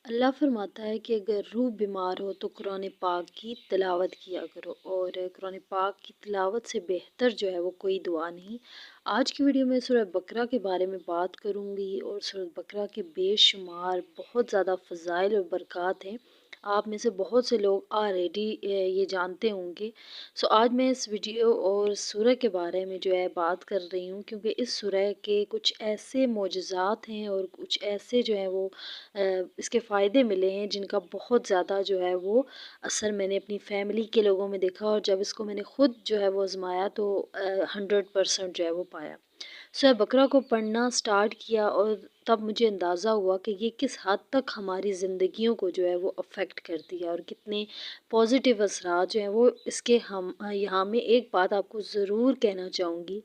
अल्लाह फरमाता है कि अगर रूह बीमार हो तो कुरान पाक की तिलावत किया करो। और कुरान पाक की तिलावत से बेहतर जो है वो कोई दुआ नहीं। आज की वीडियो में सूरह बकरा के बारे में बात करूँगी और सूरह बकरा के बेशुमार बहुत ज़्यादा फ़ज़ाइल और बरक़ात हैं। आप में से बहुत से लोग ऑलरेडी ये जानते होंगे। सो आज मैं इस वीडियो और सूरह के बारे में जो है बात कर रही हूँ, क्योंकि इस सूरह के कुछ ऐसे मोजज़ात हैं और कुछ ऐसे जो है वो इसके फ़ायदे मिले हैं जिनका बहुत ज़्यादा जो है वो असर मैंने अपनी फ़ैमिली के लोगों में देखा। और जब इसको मैंने ख़ुद जो है वो आज़माया तो 100% जो है वो पाया। सूरह बकरा को पढ़ना स्टार्ट किया और तब मुझे अंदाज़ा हुआ कि ये किस हद तक हमारी ज़िंदगियों को जो है वो अफ़ेक्ट करती है और कितने पॉजिटिव असरात जो हैं वो इसके हम यहाँ में एक बात आपको ज़रूर कहना चाहूँगी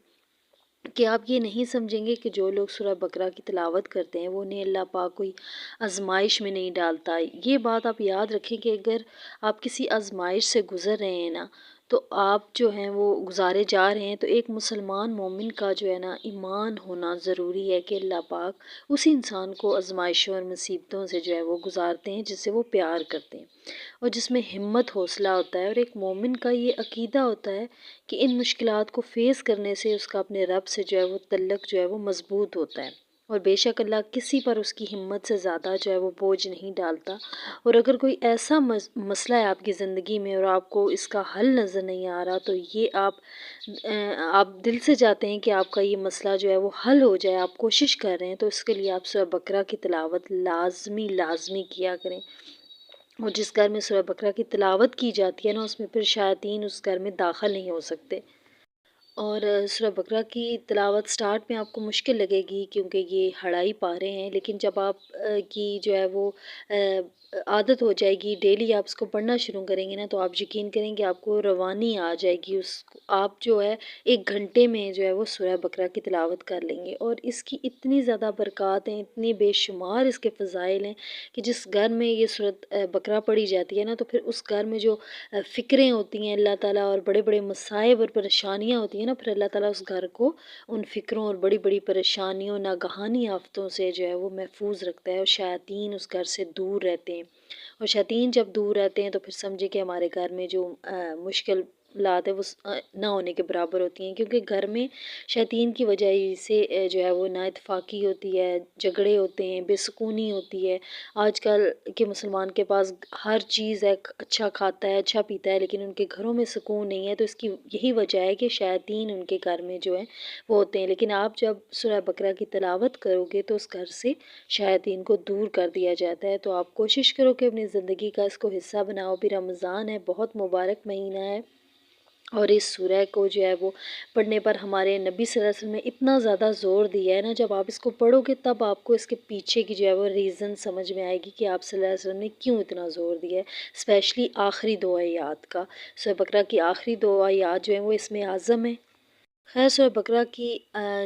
कि आप ये नहीं समझेंगे कि जो लोग सूरह बकरा की तिलावत करते हैं वो उन्हें अल्लाह पाक कोई आजमाइश में नहीं डालता। ये बात आप याद रखें कि अगर आप किसी आजमाइश से गुज़र रहे हैं ना, तो आप जो हैं वो गुज़ारे जा रहे हैं, तो एक मुसलमान मोमिन का जो है ना ईमान होना ज़रूरी है कि अल्लाह पाक उसी इंसान को आजमाइशों और मुसीबतों से जो है वो गुज़ारते हैं जिससे वो प्यार करते हैं और जिसमें हिम्मत हौसला होता है। और एक मोमिन का ये अकीदा होता है कि इन मुश्किलात को फ़ेस करने से उसका अपने रब से जो है वो तल्लक जो है वो मज़बूत होता है। और बेशक अल्लाह किसी पर उसकी हिम्मत से ज़्यादा जो है वो बोझ नहीं डालता। और अगर कोई ऐसा मसला है आपकी ज़िंदगी में और आपको इसका हल नज़र नहीं आ रहा, तो ये आप दिल से चाहते हैं कि आपका ये मसला जो है वो हल हो जाए, आप कोशिश कर रहे हैं, तो इसके लिए आप सूरह बकरा की तिलावत लाज़मी किया करें। और जिस घर में सूरह बकरा की तिलावत की जाती है ना, उसमें फिर शैतान उस घर में दाखिल नहीं हो सकते। और सूरह बकरा की तिलावत स्टार्ट में आपको मुश्किल लगेगी क्योंकि ये हड़ाई पारे हैं, लेकिन जब आप की जो है वो आदत हो जाएगी, डेली आप इसको पढ़ना शुरू करेंगे ना, तो आप यकीन करेंगे आपको रवानी आ जाएगी। उस आप जो है 1 घंटे में जो है वो सूरह बकरा की तिलावत कर लेंगे। और इसकी इतनी ज़्यादा बरक़ात हैं, इतनी बेशुमार इसके फ़ज़ाइल हैं कि जिस घर में ये सूरत बकरा पढ़ी जाती है ना, तो फिर उस घर में जो फ़िक्रें होती हैं अल्लाह ताला और बड़े-बड़े मसाइब और परेशानियाँ होती हैं ना, फिर अल्लाह ताला उस घर को उन फ़िक्रों और बड़ी-बड़ी परेशानियों, नागहानी आफ़तों से जो है वो महफूज़ रखता है और शैतान उस घर से दूर रहते हैं। और शैतान जब दूर रहते हैं तो फिर समझिए कि हमारे घर में जो मुश्किलात है वो ना होने के बराबर होती हैं, क्योंकि घर में शैतान की वजह से जो है वो नाइतफ़ाक़ी होती है, झगड़े होते हैं, बेसुकूनी होती है। आजकल के मुसलमान के पास हर चीज़ है, अच्छा खाता है, अच्छा पीता है, लेकिन उनके घरों में सुकून नहीं है। तो इसकी यही वजह है कि शैतान उनके घर में जो है वो होते हैं। लेकिन आप जब सूरह बकरा की तिलावत करोगे तो उस घर से शैतान को दूर कर दिया जाता है। तो आप कोशिश करो कि अपनी ज़िंदगी का इसको हिस्सा बनाओ। अभी रमज़ान है, बहुत मुबारक महीना है, और इस सूरह को जो है वो पढ़ने पर हमारे नबी सल्लल्लाहु अलैहि वसल्लम ने इतना ज़्यादा ज़ोर दिया है ना, जब आप इसको पढ़ोगे तब आपको इसके पीछे की जो है वो रीज़न समझ में आएगी कि आप सल्लल्लाहु अलैहि वसल्लम ने क्यों इतना ज़ोर दिया है। स्पेशली आखिरी 2 आयत का, सूरह बकरा की आखिरी 2 आयत जो हैं वो इसमें आज़म है। खैर, सूरह बकरा की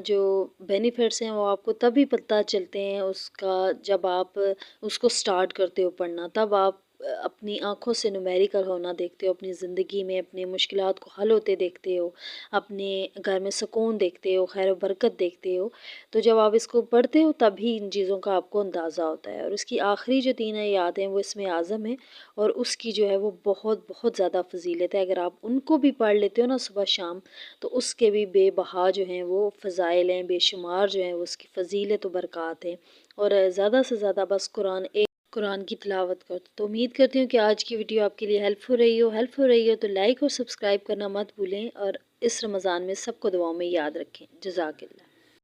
जो बेनिफिट्स हैं वो आपको तभी पता चलते हैं उसका जब आप उसको स्टार्ट करते हो पढ़ना। तब आप अपनी आँखों से न्यूमेरिकल होना देखते हो, अपनी ज़िंदगी में अपनी मुश्किलात को हल होते देखते हो, अपने घर में सुकून देखते हो, खैर व बरकत देखते हो। तो जब आप इसको पढ़ते हो तभी इन चीज़ों का आपको अंदाज़ा होता है। और उसकी आखिरी जो 3 आयत हैं वो इसमें आज़म है, और उसकी जो है वो बहुत ज़्यादा फ़जीलत है। अगर आप उनको भी पढ़ लेते हो ना सुबह शाम, तो उसके भी बेबहा जो हैं वो फ़ज़ाइल हैं, बेशुमार जो हैं वो उसकी फ़जीलत व बरक़ात हैं। और ज़्यादा से ज़्यादा बस कुरान की तिलावत करो। तो उम्मीद करती हूँ कि आज की वीडियो आपके लिए हेल्प हो रही हो तो लाइक और सब्सक्राइब करना मत भूलें, और इस रमज़ान में सबको दुआओं में याद रखें। जज़ाकल्लाह।